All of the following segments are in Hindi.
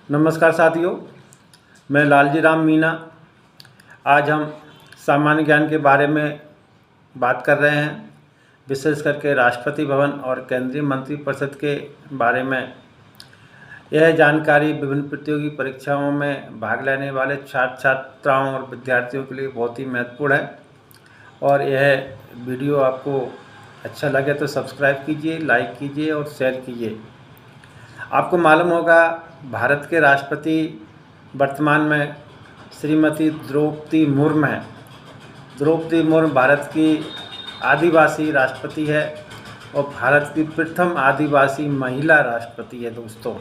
नमस्कार साथियों, मैं लालजी राम मीना। आज हम सामान्य ज्ञान के बारे में बात कर रहे हैं, विशेष करके राष्ट्रपति भवन और केंद्रीय मंत्रिपरिषद के बारे में। यह जानकारी विभिन्न प्रतियोगी परीक्षाओं में भाग लेने वाले छात्र छात्राओं और विद्यार्थियों के लिए बहुत ही महत्वपूर्ण है। और यह वीडियो आपको अच्छा लगे तो सब्सक्राइब कीजिए, लाइक कीजिए और शेयर कीजिए। आपको मालूम होगा, भारत के राष्ट्रपति वर्तमान में श्रीमती द्रौपदी मुर्मू हैं। द्रौपदी मुर्मू भारत की आदिवासी राष्ट्रपति है और भारत की प्रथम आदिवासी महिला राष्ट्रपति है। दोस्तों,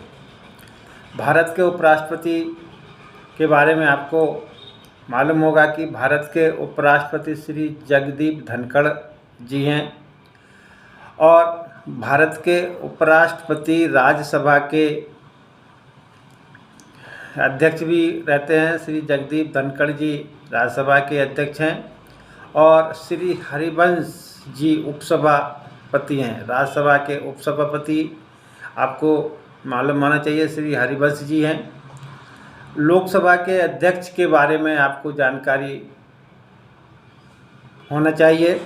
भारत के उपराष्ट्रपति के बारे में आपको मालूम होगा कि भारत के उपराष्ट्रपति श्री जगदीप धनखड़ जी हैं और भारत के उपराष्ट्रपति राज्यसभा के अध्यक्ष भी रहते हैं। श्री जगदीप धनखड़ जी राज्यसभा के अध्यक्ष हैं और श्री हरिवंश जी उपसभापति हैं। राज्यसभा के उपसभापति आपको मालूम होना चाहिए, श्री हरिवंश जी हैं। लोकसभा के अध्यक्ष के बारे में आपको जानकारी होना चाहिए।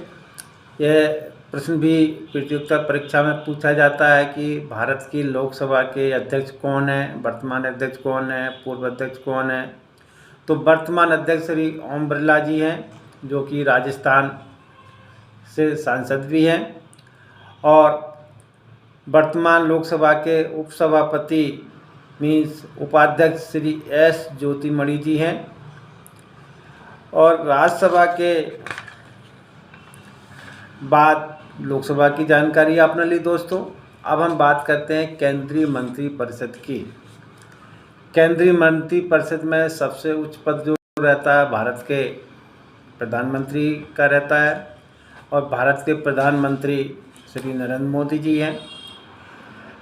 यह प्रश्न भी प्रतियोगिता परीक्षा में पूछा जाता है कि भारत की लोकसभा के अध्यक्ष कौन है, वर्तमान अध्यक्ष कौन है, पूर्व अध्यक्ष कौन है। तो वर्तमान अध्यक्ष श्री ओम बिरला जी हैं, जो कि राजस्थान से सांसद भी हैं। और वर्तमान लोकसभा के उपसभापति मीन्स उपाध्यक्ष श्री एस ज्योतिमणि जी हैं। और राज्यसभा के बाद लोकसभा की जानकारी आपने ली। दोस्तों, अब हम बात करते हैं केंद्रीय मंत्रिपरिषद की। केंद्रीय मंत्रिपरिषद में सबसे उच्च पद जो रहता है भारत के प्रधानमंत्री का रहता है और भारत के प्रधानमंत्री श्री नरेंद्र मोदी जी हैं।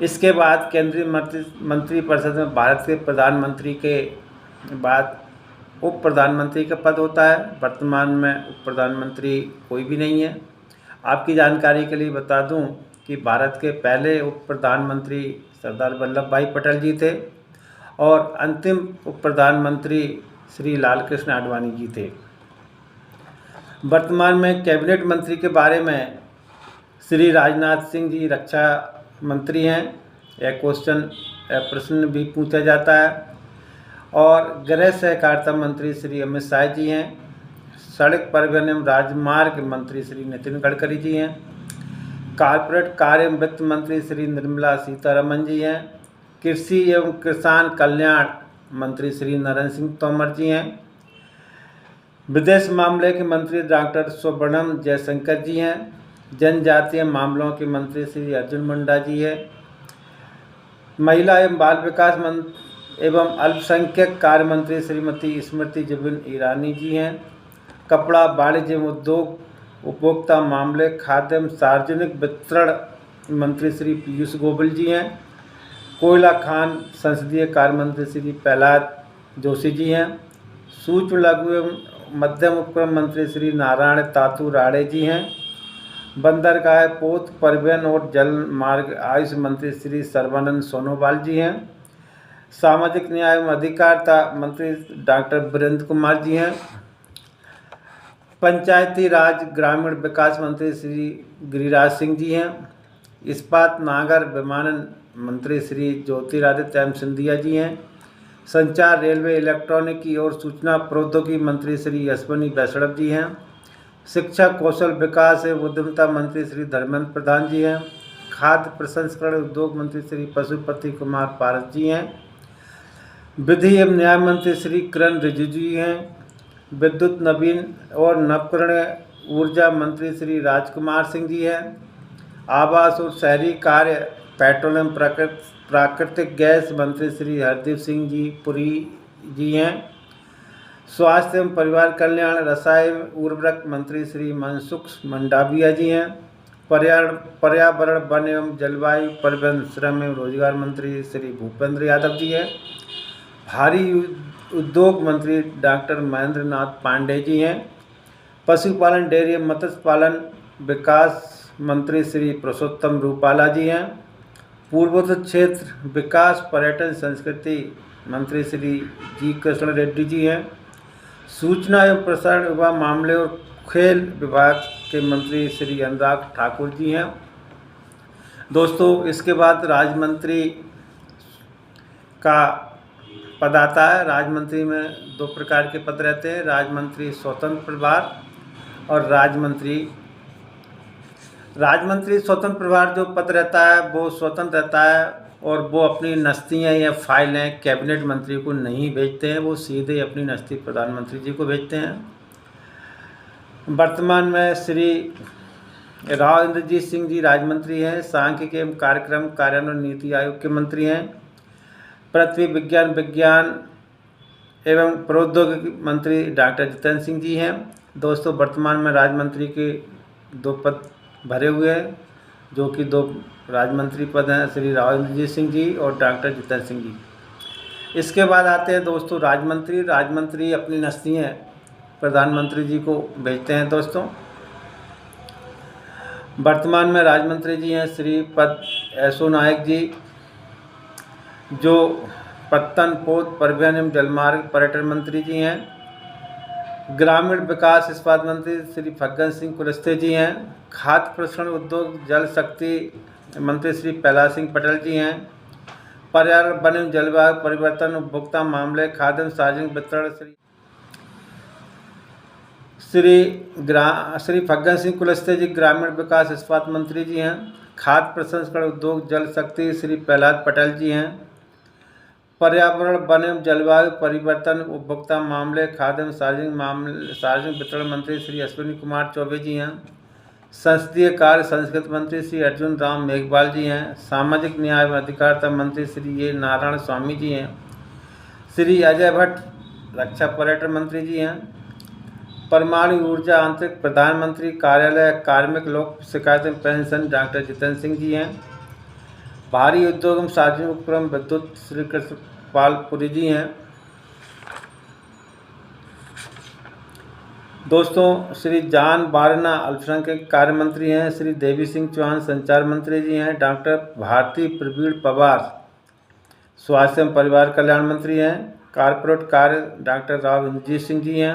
इसके बाद केंद्रीय मंत्रिपरिषद में भारत के प्रधानमंत्री के बाद उप प्रधानमंत्री का पद होता है। वर्तमान में उप प्रधानमंत्री कोई भी नहीं है। आपकी जानकारी के लिए बता दूं कि भारत के पहले उप प्रधानमंत्री सरदार वल्लभ भाई पटेल जी थे और अंतिम उप प्रधानमंत्री श्री लालकृष्ण आडवाणी जी थे। वर्तमान में कैबिनेट मंत्री के बारे में श्री राजनाथ सिंह जी रक्षा मंत्री हैं। यह प्रश्न भी पूछा जाता है। और गृह सहकारिता मंत्री श्री अमित शाह जी हैं। सड़क परिवहन एवं राजमार्ग मंत्री श्री नितिन गडकरी जी हैं। कॉर्पोरेट कार्य एवं वित्त मंत्री श्री निर्मला सीतारमण जी हैं। कृषि एवं किसान कल्याण मंत्री श्री नरेंद्र सिंह तोमर जी हैं। विदेश मामले के मंत्री डॉक्टर सुब्रह्मण्यम जयशंकर जी हैं। जनजातीय मामलों के मंत्री श्री अर्जुन मुंडा जी हैं। महिला एवं बाल विकास एवं अल्पसंख्यक कार्य मंत्री श्रीमती स्मृति जुबिन ईरानी जी हैं। कपड़ा, वाणिज्य एवं उद्योग, उपभोक्ता मामले, खाद्य एवं सार्वजनिक वितरण मंत्री श्री पीयूष गोयल जी हैं। कोयला खान संसदीय कार्य मंत्री श्री प्रहलाद जोशी जी हैं। सूक्ष्म लघु एवं मध्यम उपक्रम मंत्री श्री नारायण तातू राणे जी हैं। बंदरगाह, पोत, परिवहन और जल मार्ग आयुष मंत्री श्री सर्बानंद सोनोवाल जी हैं। सामाजिक न्याय एवं अधिकारिता मंत्री डॉक्टर वीरेंद्र कुमार जी हैं। पंचायती राज ग्रामीण विकास मंत्री श्री गिरिराज सिंह जी हैं। इस्पात, नागर विमानन मंत्री श्री ज्योतिरादित्य एम सिंधिया जी हैं। संचार, रेलवे, इलेक्ट्रॉनिकी और सूचना प्रौद्योगिकी मंत्री श्री अश्विनी वैष्णव जी हैं। शिक्षा, कौशल विकास एवं उद्यमिता मंत्री श्री धर्मेंद्र प्रधान जी हैं। खाद्य प्रसंस्करण उद्योग मंत्री श्री पशुपति कुमार पारस जी हैं। विधि एवं न्याय मंत्री श्री किरण रिजिजू जी हैं। विद्युत, नवीन और नवकरणीय ऊर्जा मंत्री श्री राजकुमार सिंह जी हैं। आवास और शहरी कार्य, पेट्रोलियम, प्राकृतिक गैस मंत्री श्री हरदीप सिंह जी पुरी जी हैं। स्वास्थ्य एवं परिवार कल्याण, रसायन उर्वरक मंत्री श्री मनसुख मंडाविया जी हैं। पर्यावरण, वन एवं जलवायु परिवर्तन, श्रम एवं रोजगार मंत्री श्री भूपेंद्र यादव जी हैं। भारी उद्योग मंत्री डॉक्टर महेंद्र नाथ पांडे जी हैं। पशुपालन, डेयरी एवं मत्स्य पालन विकास मंत्री श्री पुरुषोत्तम रूपाला जी हैं। पूर्वोत्तर क्षेत्र विकास पर्यटन संस्कृति मंत्री श्री जी कृष्ण रेड्डी जी हैं। सूचना एवं प्रसारण युवा मामले और खेल विभाग के मंत्री श्री अनुराग ठाकुर जी हैं। दोस्तों, इसके बाद राज्य मंत्री का पद आता है। राज्य मंत्री में 2 प्रकार के पद रहते हैं, राज्य मंत्री स्वतंत्र प्रभार और राज्य मंत्री स्वतंत्र प्रभार जो पद रहता है वो स्वतंत्र रहता है और वो अपनी नस्तियाँ या फाइलें कैबिनेट मंत्री को नहीं भेजते हैं, वो सीधे अपनी नस्ती प्रधानमंत्री जी को भेजते हैं। वर्तमान में श्री राव इंद्रजीत सिंह जी राज्य मंत्री हैं। सांख्यिकी एवं कार्यक्रम कार्यान्वयन नीति आयोग के मंत्री हैं। पृथ्वी विज्ञान एवं प्रौद्योगिकी मंत्री डॉक्टर जितेंद्र सिंह जी हैं। दोस्तों, वर्तमान में राज्य मंत्री के 2 पद भरे हुए हैं, जो कि 2 राज्य मंत्री पद हैं, श्री राव इंद्रजीत सिंह जी और डॉक्टर जितेंद्र सिंह जी। इसके बाद आते हैं दोस्तों राज्य मंत्री अपनी नस्तियाँ प्रधानमंत्री जी को भेजते हैं। दोस्तों, वर्तमान में राज्य मंत्री जी हैं श्री पद यशो नायक जी, जो पत्तन पोत परिवहन एवं जलमार्ग पर्यटन मंत्री जी हैं। ग्रामीण विकास इस्पात मंत्री श्री फग्गन सिंह कुलस्ते जी हैं। खाद्य प्रसंस्करण उद्योग जल शक्ति मंत्री श्री प्रहलाद सिंह पटेल जी हैं। पर्यावरण वन एवं जलवायु परिवर्तन उपभोक्ता मामले खाद्य एवं सार्वजनिक वितरण श्री फग्गन सिंह कुलस्ते जी ग्रामीण विकास इस्पात मंत्री जी हैं। खाद्य प्रसंस्करण उद्योग जल शक्ति श्री प्रहलाद पटेल जी हैं। पर्यावरण वन एवं जलवायु परिवर्तन उपभोक्ता मामले खाद्य एवं सार्वजनिक वितरण मंत्री श्री अश्विनी कुमार चौबे जी हैं। संसदीय कार्य संस्कृति मंत्री श्री अर्जुन राम मेघवाल जी हैं। सामाजिक न्याय एवं अधिकारिता मंत्री श्री ए नारायण स्वामी जी हैं। श्री अजय भट्ट रक्षा पर्यटन मंत्री जी हैं। परमाणु ऊर्जा आंतरिक प्रधानमंत्री कार्यालय कार्मिक लोक शिकायत एवं पेंशन डॉक्टर जितेंद्र सिंह जी हैं। भारी उद्योग एवं सार्वजनिक उपक्रम विद्युत श्री कृष्णपाल पुरी जी हैं। दोस्तों, श्री जान बारना अल्पसंख्यक कार्य मंत्री हैं। श्री देवी सिंह चौहान संचार मंत्री जी हैं। डॉक्टर भारती प्रवीण पवार स्वास्थ्य एवं परिवार कल्याण मंत्री हैं। कारपोरेट कार्य डॉक्टर राव इंद्रजीत सिंह जी हैं।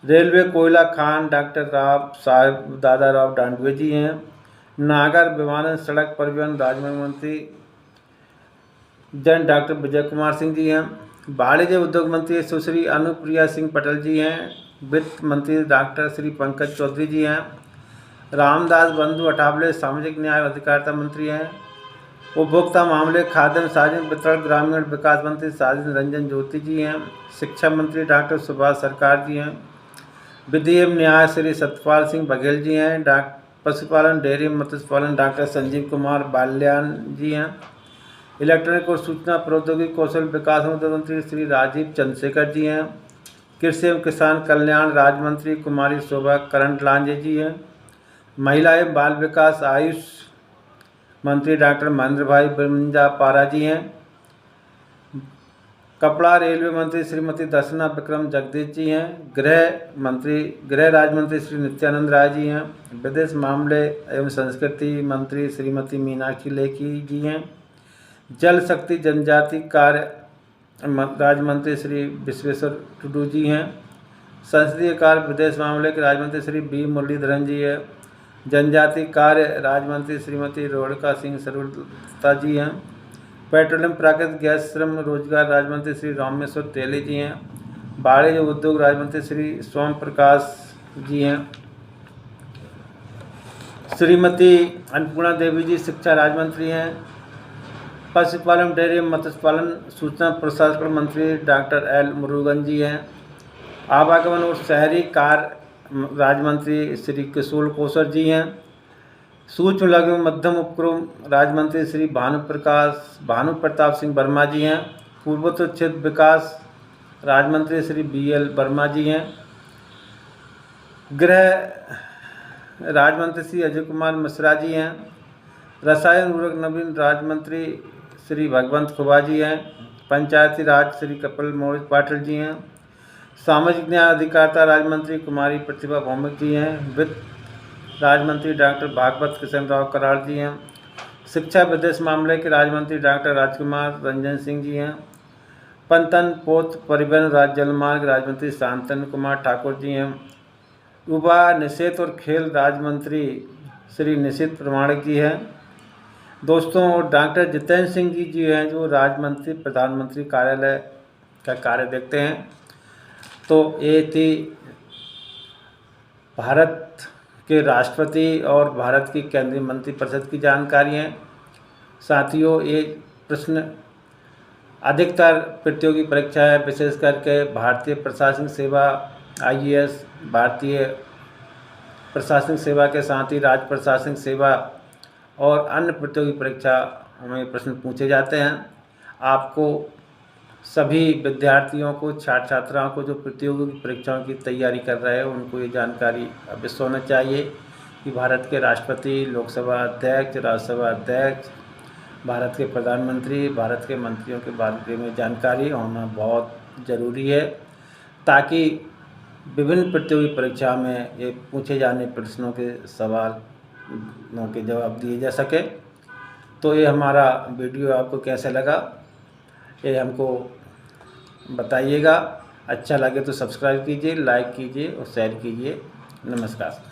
रेलवे कोयला खान डॉक्टर राव साहेब दादा राव डांडवे जी हैं। नागर विमानन सड़क परिवहन राजमार्ग मंत्री जन डॉक्टर विजय कुमार सिंह जी हैं। वाणिज्य उद्योग मंत्री सुश्री अनुप्रिया सिंह पटेल जी हैं। वित्त मंत्री डॉक्टर श्री पंकज चौधरी जी हैं। रामदास बंधु अठावले सामाजिक न्याय और अधिकारिता मंत्री हैं। उपभोक्ता मामले खाद्य एवं सार्वजनिक वितरण ग्रामीण विकास मंत्री साजिद रंजन ज्योति जी हैं। शिक्षा मंत्री डॉक्टर सुभाष सरकार जी हैं। विधि एवं न्याय श्री सत्यपाल सिंह बघेल जी हैं। पशुपालन डेयरी मत्स्य पालन डॉक्टर संजीव कुमार बाल्यान जी हैं। इलेक्ट्रॉनिक और सूचना प्रौद्योगिकी कौशल विकास मंत्री श्री राजीव चंद्रशेखर जी हैं। कृषि एवं किसान कल्याण राज्य मंत्री कुमारी शोभा करंट लांजे जी हैं। महिला एवं बाल विकास आयुष मंत्री डॉक्टर महेंद्र भाई बिरमंजा पारा जी हैं। कपड़ा रेलवे मंत्री श्रीमती दर्शना विक्रम जगदीश जी हैं। गृह राज्य मंत्री श्री नित्यानंद राय जी हैं। विदेश मामले एवं संस्कृति मंत्री श्रीमती मीनाक्षी लेखी जी हैं। जल शक्ति जनजाति कार्य राज्य मंत्री श्री विश्वेश्वर टुडू जी हैं। संसदीय कार्य विदेश मामले के राज्य मंत्री श्री बी मुरलीधरन जी हैं। जनजाति कार्य राज्य मंत्री श्रीमती रोहिका सिंह सरुता जी हैं। पेट्रोलियम प्राकृतिक गैस श्रम रोजगार राज्य मंत्री श्री रामेश्वर तेली जी हैं। वाणिज्य उद्योग राज्य मंत्री श्री सोम प्रकाश जी हैं। श्रीमती अन्नपूर्णा देवी जी शिक्षा राज्य मंत्री हैं। पशुपालन डेयरी मत्स्य पालन सूचना प्रसारण मंत्री डॉक्टर एल मुरुगन जी हैं। आवागमन और शहरी कार्य राज्य मंत्री श्री किशोर कोसर जी हैं। सूक्ष्म लघु मध्यम उपक्रम राज्य मंत्री श्री भानु प्रताप सिंह वर्मा जी हैं। पूर्वोत्तर क्षेत्र विकास राज्य मंत्री श्री BL वर्मा जी हैं। गृह राज्य मंत्री श्री अजय कुमार मिश्रा जी हैं। रसायन उर्वरक नवीन राज्य मंत्री श्री भगवंत खुबा जी हैं। पंचायती राज श्री कपिल मोहित पाटिल जी हैं। सामाजिक न्याय अधिकारिता राज्य मंत्री कुमारी प्रतिभा भौमिक जी हैं। वित्त राज्य मंत्री डॉक्टर भागवत किशन राव कराड़ जी हैं। शिक्षा विदेश मामले के राज्य मंत्री डॉक्टर राजकुमार रंजन सिंह जी हैं। पंतन पोत परिवहन राज्य जलमार्ग राज्य मंत्री शांतनु कुमार ठाकुर जी हैं। युवा निषेध और खेल राज्य मंत्री श्री निशित प्रमाणिक जी हैं। दोस्तों, डॉक्टर जितेंद्र सिंह जी हैं, जो राज्य मंत्री प्रधानमंत्री कार्यालय का कार्य देखते हैं। तो ये थी भारत के राष्ट्रपति और भारत की केंद्रीय मंत्रिपरिषद की जानकारी हैं। साथियों, ये प्रश्न अधिकतर प्रतियोगी परीक्षा है, विशेष करके भारतीय प्रशासनिक सेवा IAS, भारतीय प्रशासनिक सेवा के साथ ही राज्य प्रशासनिक सेवा और अन्य प्रतियोगी परीक्षा में प्रश्न पूछे जाते हैं। आपको सभी विद्यार्थियों को, छात्र छात्राओं को जो प्रतियोगी परीक्षाओं की तैयारी कर रहे हैं, उनको ये जानकारी अवश्य होना चाहिए कि भारत के राष्ट्रपति, लोकसभा अध्यक्ष, राज्यसभा अध्यक्ष, भारत के प्रधानमंत्री, भारत के मंत्रियों के बारे में जानकारी होना बहुत ज़रूरी है, ताकि विभिन्न प्रतियोगी परीक्षा में ये पूछे जाने प्रश्नों के सवालों के जवाब दिए जा सके। तो ये हमारा वीडियो आपको कैसा लगा, ये हमको बताइएगा। अच्छा लगे तो सब्सक्राइब कीजिए, लाइक कीजिए और शेयर कीजिए। नमस्कार।